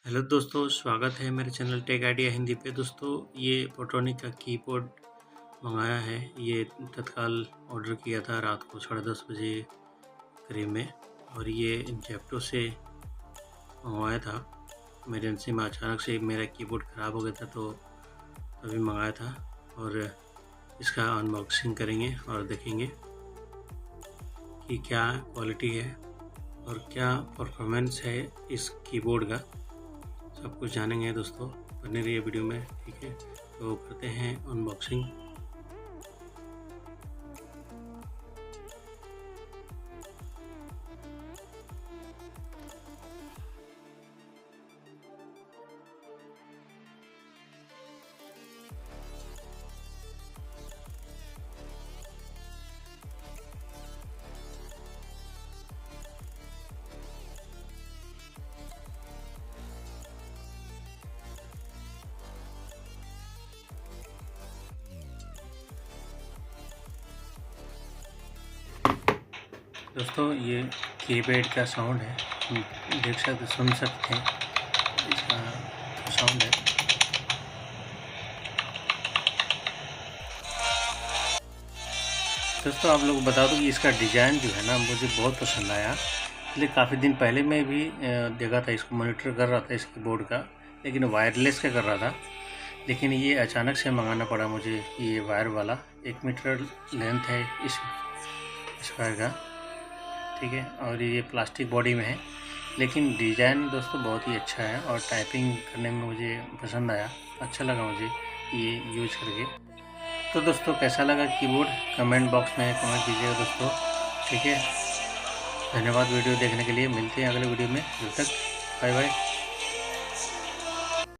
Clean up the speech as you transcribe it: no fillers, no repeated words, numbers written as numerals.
Hello दोस्तों, स्वागत है मेरे चैनल टेक आइडिया हिंदी पे। दोस्तों, ये फोटोनिक का कीबोर्ड मंगाया है। ये तत्काल ऑर्डर किया था रात को 10:30 बजे करीब में, और ये जेप्टो से मंगवाया था। इमरजेंसी में अचानक से मेरा कीबोर्ड ख़राब हो गया था, तो तभी मंगाया था। और इसका अनबॉक्सिंग करेंगे और देखेंगे कि क्या क्वालिटी है और क्या परफॉर्मेंस है इस कीबोर्ड का। सब कुछ जानेंगे दोस्तों, बने रहिए वीडियो में। ठीक है, तो करते हैं अनबॉक्सिंग। दोस्तों, ये कीपैड का साउंड है, देख सकते सुन सकते हैं इसका साउंड है। दोस्तों, आप लोग बता दो कि इसका डिज़ाइन जो है ना, मुझे बहुत पसंद आया। इसलिए काफ़ी दिन पहले मैं भी देखा था, इसको मॉनिटर कर रहा था इस कीबोर्ड का, लेकिन वायरलेस का कर रहा था। लेकिन ये अचानक से मंगाना पड़ा मुझे, ये वायर वाला 1 मीटर लेंथ है इस स्क्वायर का। ठीक है, और ये प्लास्टिक बॉडी में है, लेकिन डिज़ाइन दोस्तों बहुत ही अच्छा है और टाइपिंग करने में मुझे पसंद आया। अच्छा लगा मुझे ये यूज़ करके। तो दोस्तों, कैसा लगा कीबोर्ड, कमेंट बॉक्स में कमेंट कीजिएगा दोस्तों। ठीक है, धन्यवाद वीडियो देखने के लिए। मिलते हैं अगले वीडियो में, जब तक बाय बाय।